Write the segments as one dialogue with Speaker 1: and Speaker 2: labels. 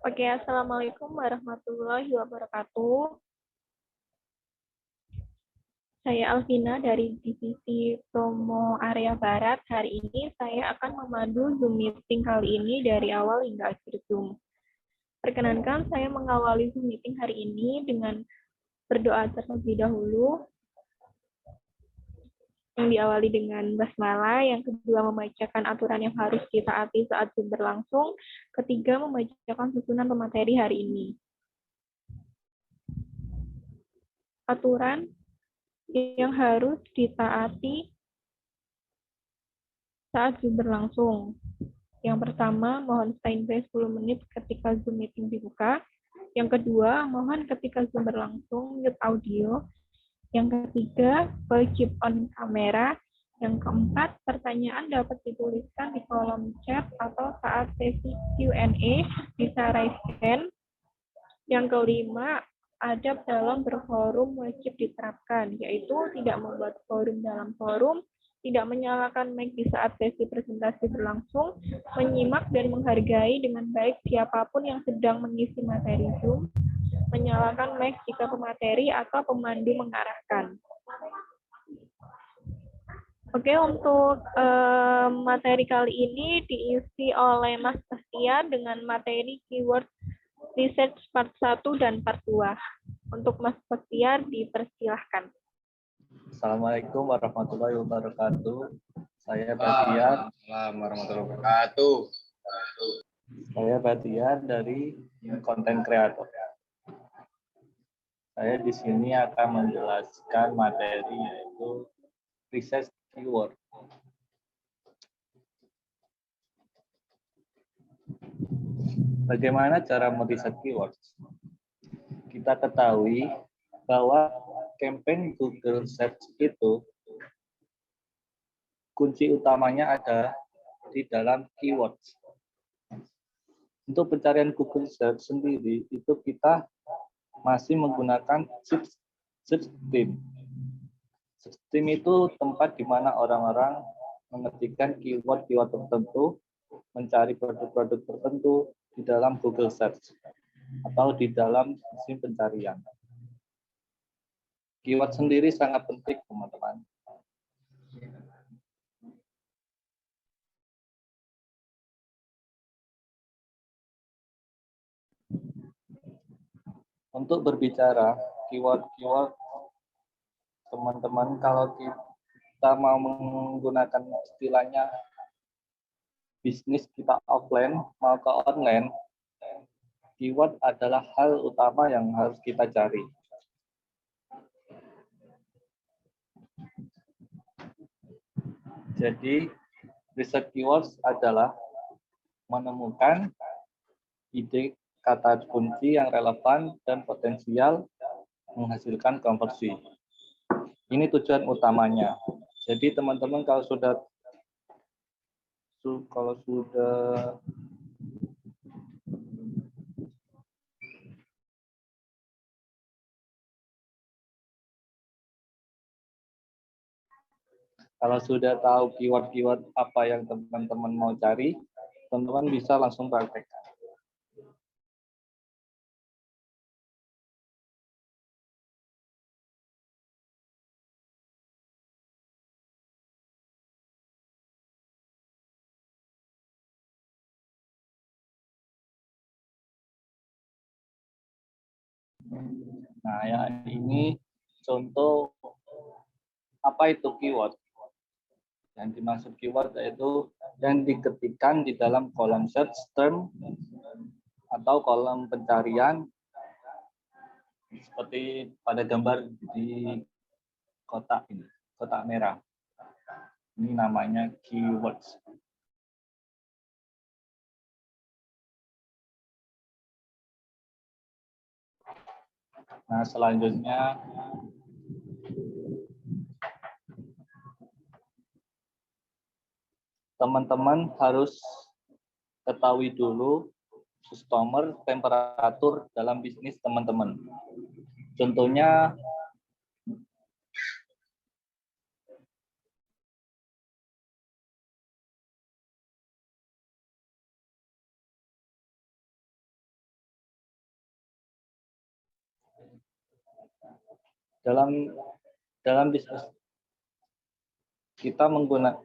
Speaker 1: Oke, Assalamualaikum warahmatullahi wabarakatuh. Saya Alvina dari Divisi Promo Area Barat. Hari ini saya akan memandu Zoom meeting kali ini dari awal hingga akhir Zoom. Perkenankan saya mengawali Zoom meeting hari ini dengan berdoa terlebih dahulu, yang diawali dengan basmalah, yang kedua membacakan aturan yang harus ditaati saat Zoom berlangsung, ketiga membacakan susunan pemateri hari ini. Aturan yang harus ditaati saat Zoom berlangsung. Yang pertama, mohon standby 10 menit ketika Zoom meeting dibuka. Yang kedua, mohon ketika Zoom berlangsung mute audio. Yang ketiga, wajib on kamera. Yang keempat, pertanyaan dapat dituliskan di kolom chat atau saat sesi Q&A bisa raise hand. Yang kelima, adab dalam berforum wajib diterapkan, yaitu tidak membuat forum dalam forum, tidak menyalakan mic di saat sesi presentasi berlangsung, menyimak dan menghargai dengan baik siapapun yang sedang mengisi materi Zoom, menyalakan mic jika pemateri atau pemandu mengarahkan. Oke, untuk materi kali ini diisi oleh Mas Bastian dengan materi keyword research part 1 dan part 2. Untuk Mas Bastian dipersilahkan.
Speaker 2: Assalamualaikum warahmatullahi wabarakatuh. Saya Batiar.
Speaker 3: Assalamualaikum warahmatullahi wabarakatuh.
Speaker 2: Saya Batiar dari konten kreator. Saya di sini akan menjelaskan materi yaitu research keyword. Bagaimana cara meriset keyword? Kita ketahui bahwa campaign Google Search itu kunci utamanya ada di dalam keywords. Untuk pencarian Google Search sendiri itu kita masih menggunakan search team. Search team itu tempat di mana orang-orang mengetikkan keyword-keyword tertentu, mencari produk-produk tertentu di dalam Google Search atau di dalam mesin pencarian. Keyword sendiri sangat penting, teman-teman. Untuk berbicara keyword-keyword, teman-teman, kalau kita mau menggunakan istilahnya bisnis kita offline mau ke online, keyword adalah hal utama yang harus kita cari. Jadi, riset keywords adalah menemukan ide kata kunci yang relevan dan potensial menghasilkan konversi. Ini tujuan utamanya. Jadi teman-teman kalau sudah tahu keyword-keyword apa yang teman-teman mau cari, teman-teman bisa langsung praktekkan. Nah, ya ini contoh apa itu keyword. Yang dimaksud keyword yaitu yang diketikkan di dalam kolom search term atau kolom pencarian seperti pada gambar di kotak ini, kotak merah. Ini namanya keywords. Nah, selanjutnya teman-teman harus ketahui dulu customer temperatur dalam bisnis teman-teman. Contohnya dalam bisnis kita menggunakan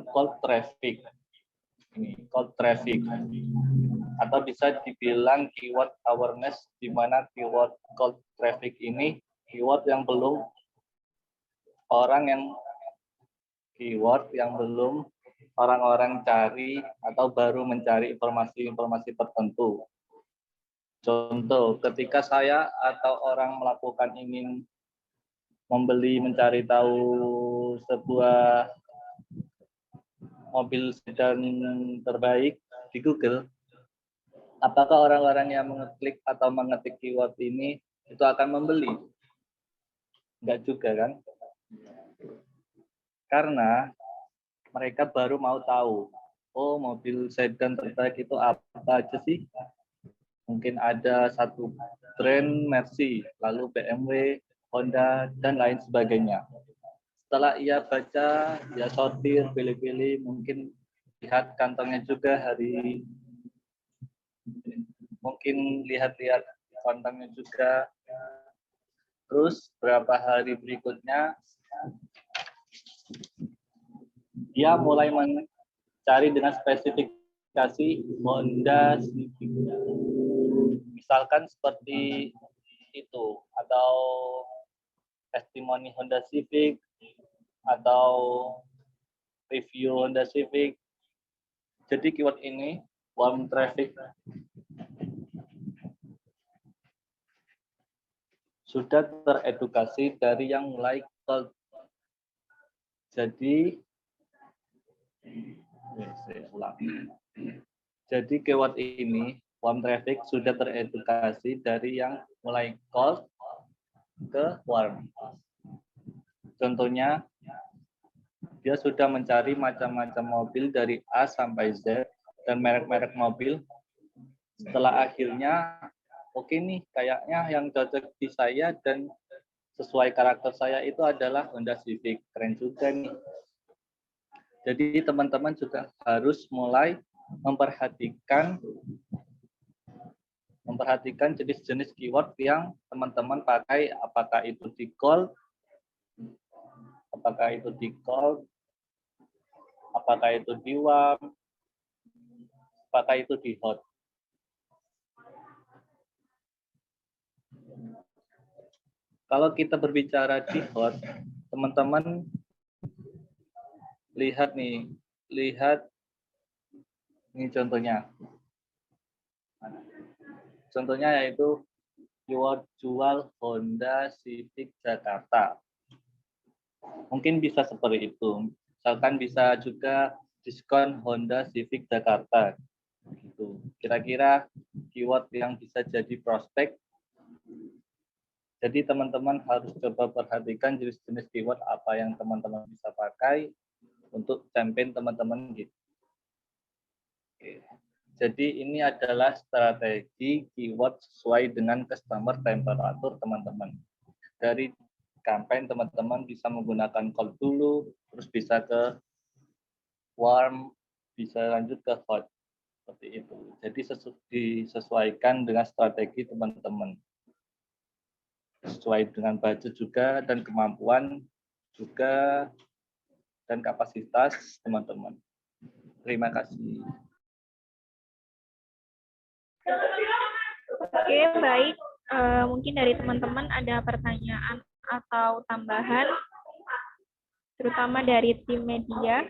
Speaker 2: cold traffic. Ini cold traffic atau bisa dibilang keyword awareness, di mana keyword cold traffic ini keyword yang belum orang-orang cari atau baru mencari informasi-informasi tertentu. Contoh, ketika saya atau orang melakukan ingin mencari tahu sebuah mobil sedan terbaik di Google, apakah orang-orang yang mengeklik atau mengetik keyword ini itu akan membeli? Enggak juga kan? Karena mereka baru mau tahu, oh mobil sedan terbaik itu apa aja sih? Mungkin ada satu brand Mercy, lalu BMW, Honda, dan lain sebagainya. Setelah ia baca, ia sortir, pilih-pilih, mungkin lihat kantongnya juga mungkin lihat-lihat kantongnya juga. Terus berapa hari berikutnya, dia mulai mencari dengan spesifikasi Honda Civic. Misalkan seperti itu, atau testimoni Honda Civic, atau review Honda Civic. Jadi keyword ini, warm traffic, sudah teredukasi dari yang mulai cold. Jadi keyword ini, warm traffic, sudah teredukasi dari yang mulai cold ke warm. Contohnya, dia sudah mencari macam-macam mobil dari A sampai Z dan merek-merek mobil. Setelah akhirnya, oke nih, kayaknya yang cocok di saya dan sesuai karakter saya itu adalah Honda Civic. Keren juga nih. Jadi teman-teman juga harus mulai memperhatikan jenis-jenis keyword yang teman-teman pakai, apakah itu di call, apakah itu di warm, apakah itu di hot. Kalau kita berbicara di hot, teman-teman lihat nih contohnya. Contohnya yaitu keyword jual Honda Civic Jakarta. Mungkin bisa seperti itu. Misalkan bisa juga diskon Honda Civic Jakarta. Gitu. Kira-kira keyword yang bisa jadi prospek. Jadi teman-teman harus coba perhatikan jenis-jenis keyword apa yang teman-teman bisa pakai untuk campaign teman-teman gitu. Oke. Jadi ini adalah strategi keyword sesuai dengan customer temperature teman-teman. Dari campaign teman-teman bisa menggunakan cold dulu, terus bisa ke warm, bisa lanjut ke hot. Seperti itu. Jadi disesuaikan dengan strategi teman-teman. Sesuai dengan budget juga dan kemampuan juga dan kapasitas teman-teman. Terima kasih.
Speaker 1: Oke, baik. Mungkin dari teman-teman ada pertanyaan atau tambahan, terutama dari tim media.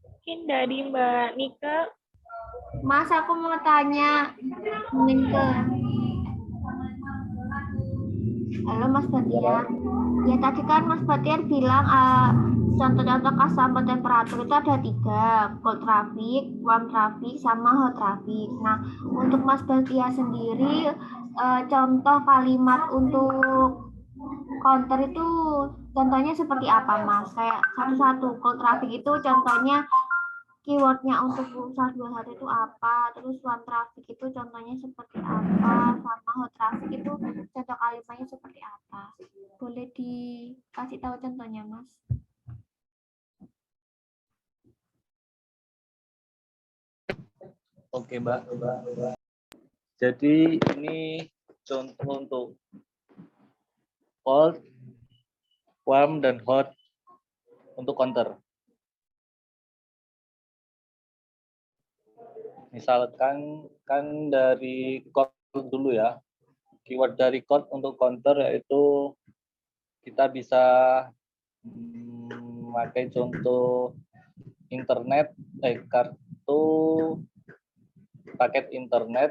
Speaker 1: Mungkin dari Mbak Nika.
Speaker 4: Mas, aku mau tanya. Halo Mas Batiar. Ya tadi kan Mas Batiar bilang contoh-contoh customer temperatur itu ada 3, cold traffic, warm traffic, sama hot traffic. Nah, untuk Mas Batiar sendiri, contoh kalimat untuk counter itu contohnya seperti apa Mas? Kayak satu-satu, cold traffic itu contohnya keywordnya untuk usaha 2 hari itu apa, terus warm traffic itu contohnya seperti apa, sama hot traffic itu contoh kalimatnya seperti apa. Boleh dikasih tahu contohnya, Mas?
Speaker 2: Oke, Mbak. Jadi ini contoh untuk cold, warm, dan hot untuk counter. Misalkan kan dari cold dulu ya. Keyword dari cold untuk counter yaitu kita bisa memakai contoh internet, kartu paket internet